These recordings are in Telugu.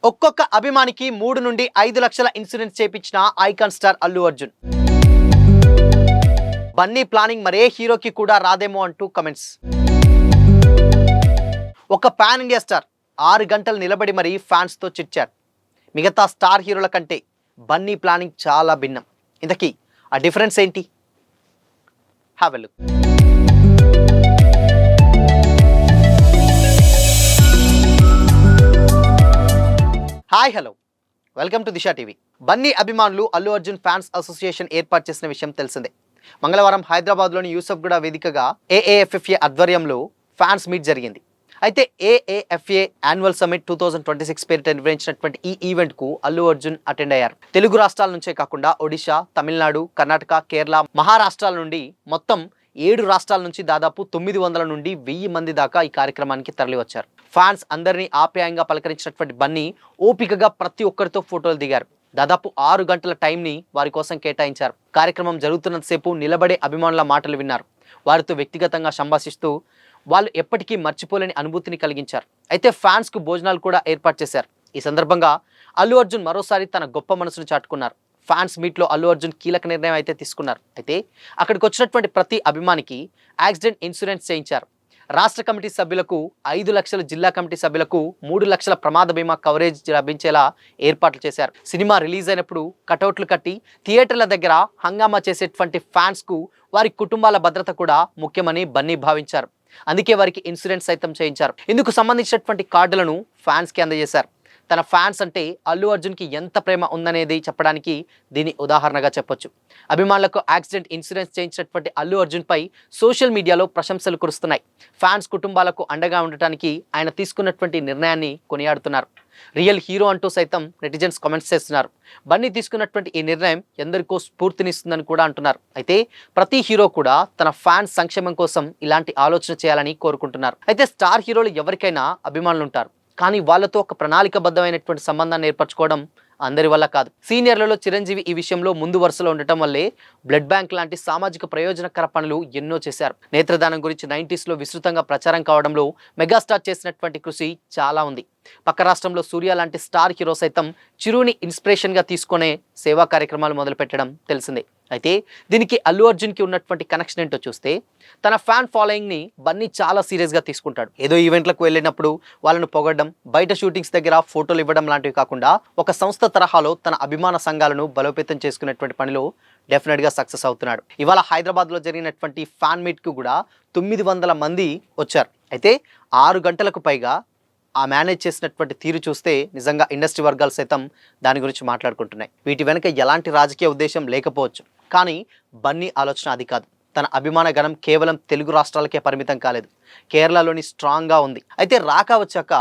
ఒక్కొక్క అభిమానికి 3 నుండి 5 లక్షల ఇన్సూరెన్స్ చేపించిన icon star Allu Arjun. Bunny planning మరే హీరోకి కూడా రాదేమో అంటూ కమెంట్స్. ఒక పాన్ ఇండియా స్టార్ 6 గంటలు నిలబడి మరీ ఫ్యాన్స్తో చిట్చాట్. మిగతా స్టార్ హీరోల కంటే బన్నీ ప్లానింగ్ చాలా భిన్నం. ఇంతకీ ఆ డిఫరెన్స్ ఏంటి? Have a look. Hi hello, welcome to Disha TV. Bunny అభిమానులు అల్లు అర్జున్ ఫ్యాన్స్ అసోసియేషన్ ఏర్పాటు చేసిన విషయం తెలిసిందే. మంగళవారం హైదరాబాద్లోని యూసఫ్గూడ వేదికగా ఏఏఎఫ్ఎఫ్ఏ ఆధ్వర్యంలో ఫ్యాన్స్ మీట్ జరిగింది. అయితే ఏఏఎఫ్ఏ యాన్యువల్ సమిట్ 2026 పేరిట నిర్వహించినటువంటి ఈ ఈవెంట్కు అల్లు అర్జున్ అటెండ్ అయ్యారు. తెలుగు రాష్ట్రాల నుంచే కాకుండా ఒడిశా, తమిళనాడు, కర్ణాటక, కేరళ, మహారాష్ట్రాల నుండి మొత్తం 7 రాష్ట్రాల నుంచి దాదాపు 900 నుండి 1000 మంది దాకా ఈ కార్యక్రమానికి తరలివచ్చారు. ఫ్యాన్స్ అందరినీ ఆప్యాయంగా పలకరించినటువంటి బన్నీ ఓపికగా ప్రతి ఒక్కరితో ఫోటోలు దిగారు. దాదాపు 6 గంటల టైంని వారి కోసం కేటాయించారు. కార్యక్రమం జరుగుతున్నంతసేపు నిలబడే అభిమానుల మాటలు విన్నారు. వారితో వ్యక్తిగతంగా సంభాషిస్తూ వాళ్ళు ఎప్పటికీ మర్చిపోలేని అనుభూతిని కలిగించారు. అయితే ఫ్యాన్స్కు భోజనాలు కూడా ఏర్పాటు చేశారు. ఈ సందర్భంగా అల్లు అర్జున్ మరోసారి తన గొప్ప మనసును చాటుకున్నారు. ఫ్యాన్స్ మీట్లో అల్లు అర్జున్ కీలక నిర్ణయం అయితే తీసుకున్నారు. అయితే అక్కడికి వచ్చినటువంటి ప్రతి అభిమానికి యాక్సిడెంట్ ఇన్సూరెన్స్ చేయించారు. రాష్ట్ర కమిటీ సభ్యులకు 5 లక్షలు, జిల్లా కమిటీ సభ్యులకు 3 లక్షల ప్రమాద బీమా కవరేజ్ లభించేలా ఏర్పాట్లు చేశారు. సినిమా రిలీజ్ అయినప్పుడు కటౌట్లు కట్టి థియేటర్ల దగ్గర హంగామా చేసేటువంటి ఫ్యాన్స్కు వారి కుటుంబాల భద్రత కూడా ముఖ్యమని బన్నీ భావించారు. అందుకే వారికి ఇన్సూరెన్స్ సైతం చేయించారు. ఇందుకు సంబంధించినటువంటి కార్డులను ఫ్యాన్స్కి అందజేశారు. తన ఫ్యాన్స్ అంటే అల్లు అర్జున్కి ఎంత ప్రేమ ఉందనేది చెప్పడానికి దీని ఉదాహరణగా చెప్పొచ్చు. అభిమానులకు యాక్సిడెంట్ ఇన్సూరెన్స్ చేయించినటువంటి అల్లు అర్జున్పై సోషల్ మీడియాలో ప్రశంసలు కురుస్తున్నాయి. ఫ్యాన్స్ కుటుంబాలకు అండగా ఉండటానికి ఆయన తీసుకున్నటువంటి నిర్ణయాన్ని కొనియాడుతున్నారు. రియల్ హీరో అంటూ సైతం నెటిజన్స్ కామెంట్స్ చేస్తున్నారు. బన్నీ తీసుకున్నటువంటి ఈ నిర్ణయం ఎందరికో స్ఫూర్తినిస్తుందని కూడా అంటున్నారు. అయితే ప్రతి హీరో కూడా తన ఫ్యాన్స్ సంక్షేమం కోసం ఇలాంటి ఆలోచన చేయాలని కోరుకుంటున్నారు. అయితే స్టార్ హీరోలు ఎవరికైనా అభిమానులు ఉంటారు, కానీ వాళ్ళతో ఒక ప్రణాళికబద్ధమైనటువంటి సంబంధాన్ని ఏర్పరచుకోవడం అందరి వల్ల కాదు. సీనియర్లలో చిరంజీవి ఈ విషయంలో ముందు వరుసలో ఉండటం వల్లే బ్లడ్ బ్యాంక్ లాంటి సామాజిక ప్రయోజనకర పనులు ఎన్నో చేశారు. నేత్రదానం గురించి 90s విస్తృతంగా ప్రచారం కావడంలో మెగాస్టార్ చేసినటువంటి కృషి చాలా ఉంది. పక్క రాష్ట్రంలో సూర్య లాంటి స్టార్ హీరో సైతం చిరుని ఇన్స్పిరేషన్గా తీసుకునే సేవా కార్యక్రమాలు మొదలుపెట్టడం తెలిసిందే. అయితే దీనికి అల్లు అర్జున్కి ఉన్నటువంటి కనెక్షన్ ఏంటో చూస్తే, తన ఫ్యాన్ ఫాలోయింగ్ని బన్నీ చాలా సీరియస్గా తీసుకుంటాడు. ఏదో ఈవెంట్లకు వెళ్ళినప్పుడు వాళ్ళను పొగడడం, బయట షూటింగ్స్ దగ్గర ఫోటోలు ఇవ్వడం లాంటివి కాకుండా ఒక సంస్థ తరహాలో తన అభిమాన సంఘాలను బలోపేతం చేసుకునేటువంటి పనిలో డెఫినెట్గా సక్సెస్ అవుతున్నాడు. ఇవాళ హైదరాబాద్లో జరిగినటువంటి ఫ్యాన్ మీట్కు కూడా 900 మంది వచ్చారు. అయితే 6 గంటలకు పైగా ఆ మేనేజ్ చేసినటువంటి తీరు చూస్తే నిజంగా ఇండస్ట్రీ వర్గాలు సైతం దాని గురించి మాట్లాడుకుంటున్నాయి. వీటి వెనుక ఎలాంటి రాజకీయ ఉద్దేశం లేకపోవచ్చు, కానీ బన్నీ ఆలోచన అది కాదు. తన అభిమాన గణం కేవలం తెలుగు రాష్ట్రాలకే పరిమితం కాలేదు, కేరళలోని స్ట్రాంగ్గా ఉంది. అయితే రాకా వచ్చాక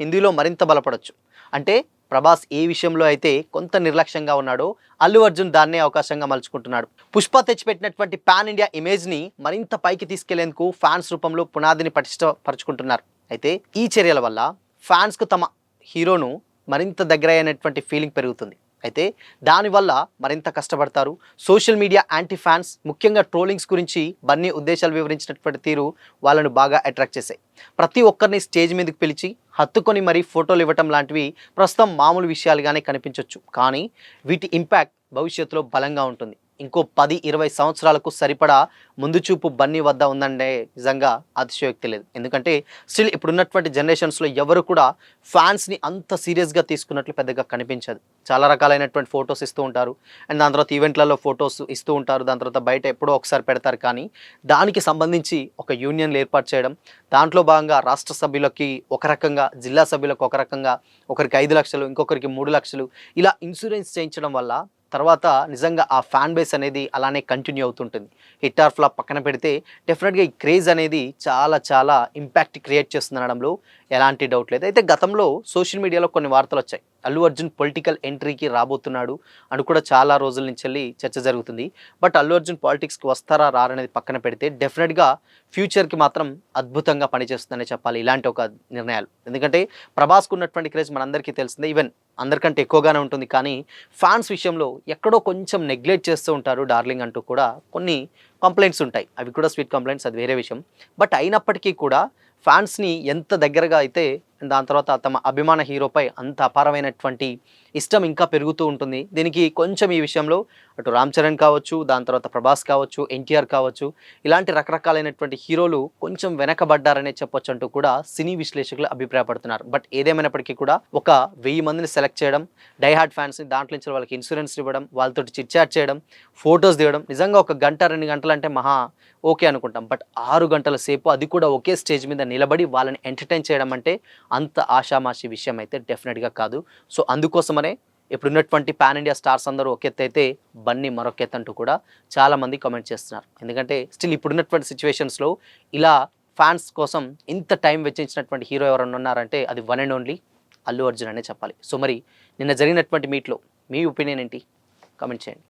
హిందీలో మరింత బలపడవచ్చు. అంటే ప్రభాస్ ఏ విషయంలో అయితే కొంత నిర్లక్ష్యంగా ఉన్నాడో అల్లు అర్జున్ దాన్నే అవకాశంగా మలుచుకుంటున్నాడు. పుష్ప తెచ్చిపెట్టినటువంటి పాన్ ఇండియా ఇమేజ్ని మరింత పైకి తీసుకెళ్లేందుకు ఫ్యాన్స్ రూపంలో పునాదిని పటిష్టపరుచుకుంటున్నారు. అయితే ఈ చర్యల వల్ల ఫ్యాన్స్కు తమ హీరోను మరింత దగ్గర అయినటువంటి ఫీలింగ్ పెరుగుతుంది. అయితే దానివల్ల మరింత కష్టపడతారు. సోషల్ మీడియా యాంటీ ఫ్యాన్స్ ముఖ్యంగా ట్రోలింగ్స్ గురించి బన్నీ ఉద్దేశాలు వివరించినటువంటి తీరు వాళ్ళను బాగా అట్రాక్ట్ చేశాయి. ప్రతి ఒక్కరిని స్టేజ్ మీదకి పిలిచి హత్తుకొని మరీ ఫోటోలు ఇవ్వటం లాంటివి ప్రస్తుతం మామూలు విషయాలుగానే కనిపించవచ్చు, కానీ వీటి ఇంపాక్ట్ భవిష్యత్తులో బలంగా ఉంటుంది. ఇంకో 10-20 సంవత్సరాలకు సరిపడా ముందు చూపు బన్నీ వద్ద ఉందంటే నిజంగా అతిశయోక్తి లేదు. ఎందుకంటే స్టిల్ ఇప్పుడున్నటువంటి జనరేషన్స్లో ఎవరు కూడా ఫ్యాన్స్ని అంత సీరియస్గా తీసుకున్నట్లు పెద్దగా కనిపించదు. చాలా రకాలైనటువంటి ఫొటోస్ ఇస్తూ ఉంటారు, అండ్ దాని తర్వాత ఈవెంట్లలో ఫొటోస్ ఇస్తూ ఉంటారు, దాని తర్వాత బయట ఎప్పుడో ఒకసారి పెడతారు. కానీ దానికి సంబంధించి ఒక యూనియన్లు ఏర్పాటు చేయడం, దాంట్లో భాగంగా రాష్ట్ర సభ్యులకి ఒక రకంగా, జిల్లా సభ్యులకు ఒక రకంగా, ఒకరికి 5 లక్షలు, ఇంకొకరికి 3 లక్షలు ఇలా ఇన్సూరెన్స్ చేయించడం వల్ల తర్వాత నిజంగా ఆ ఫ్యాన్ బేస్ అనేది అలానే కంటిన్యూ అవుతుంటుంది. హిట్ ఆర్ ఫ్లాప్ పక్కన పెడితే డెఫినెట్గా ఈ క్రేజ్ అనేది చాలా చాలా ఇంపాక్ట్ క్రియేట్ చేస్తుందనడంలో ఎలాంటి డౌట్ లేదు. అయితే గతంలో సోషల్ మీడియాలో కొన్ని వార్తలు వచ్చాయి. అల్లు అర్జున్ పొలిటికల్ ఎంట్రీకి రాబోతున్నాడు అని కూడా చాలా రోజుల నుంచి వెళ్ళి చర్చ జరుగుతుంది. బట్ అల్లు అర్జున్ పాలిటిక్స్కి వస్తారా రారనేది పక్కన పెడితే డెఫినెట్గా ఫ్యూచర్కి మాత్రం అద్భుతంగా పనిచేస్తుందనే చెప్పాలి ఇలాంటి ఒక నిర్ణయాలు. ఎందుకంటే ప్రభాస్కు ఉన్నటువంటి క్రేజ్ మనందరికీ తెలిసిందే, ఈవెన్ అందరికంటే ఎక్కువగానే ఉంటుంది. కానీ ఫ్యాన్స్ విషయంలో ఎక్కడో కొంచెం నెగ్లెక్ట్ చేస్తూ ఉంటారు డార్లింగ్ అంటూ కూడా కొన్ని కంప్లైంట్స్ ఉంటాయి. అవి కూడా స్వీట్ కంప్లైంట్స్, అది వేరే విషయం. బట్ అయినప్పటికీ కూడా ఫ్యాన్స్ని ఎంత దగ్గరగా అయితే దాని తర్వాత తమ అభిమాన హీరోపై అంత అపారమైనటువంటి ఇష్టం ఇంకా పెరుగుతూ ఉంటుంది. దీనికి కొంచెం ఈ విషయంలో అటు రామ్ చరణ్ కావచ్చు, దాని తర్వాత ప్రభాస్ కావచ్చు, ఎన్టీఆర్ కావచ్చు, ఇలాంటి రకరకాలైనటువంటి హీరోలు కొంచెం వెనకబడ్డారనే చెప్పొచ్చు అంటూ కూడా సినీ విశ్లేషకులు అభిప్రాయపడుతున్నారు. బట్ ఏదేమైనప్పటికీ కూడా ఒక 1000 మందిని సెలెక్ట్ చేయడం, డైహార్డ్ ఫ్యాన్స్ని దాంట్లో నుంచి వాళ్ళకి ఇన్సూరెన్స్ ఇవ్వడం, వాళ్ళతో చిట్ చాట్ చేయడం, ఫొటోస్ దిగడం, నిజంగా ఒక గంట 2 గంటలు అంటే మహా ఓకే అనుకుంటాం. బట్ 6 గంటల సేపు అది కూడా ఒకే స్టేజ్ మీద నిలబడి వాళ్ళని ఎంటర్టైన్ చేయడం అంటే అంత ఆషామాషి విషయం అయితే డెఫినెట్గా కాదు. సో అందుకోసమనే ఇప్పుడున్నటువంటి పాన్ ఇండియా స్టార్స్ అందరూ ఒక ఎత్తు అయితే బన్నీ మరొక ఎత్తు అంటూ కూడా చాలామంది కామెంట్ చేస్తున్నారు. ఎందుకంటే స్టిల్ ఇప్పుడున్నటువంటి సిచ్యువేషన్స్లో ఇలా ఫ్యాన్స్ కోసం ఇంత టైం వెచ్చించినటువంటి హీరో ఎవరన్నా ఉన్నారంటే అది one and only Allu Arjun అనే చెప్పాలి. సో మరి నిన్న జరిగినటువంటి మీట్లో మీ ఒపీనియన్ ఏంటి? కామెంట్ చేయండి.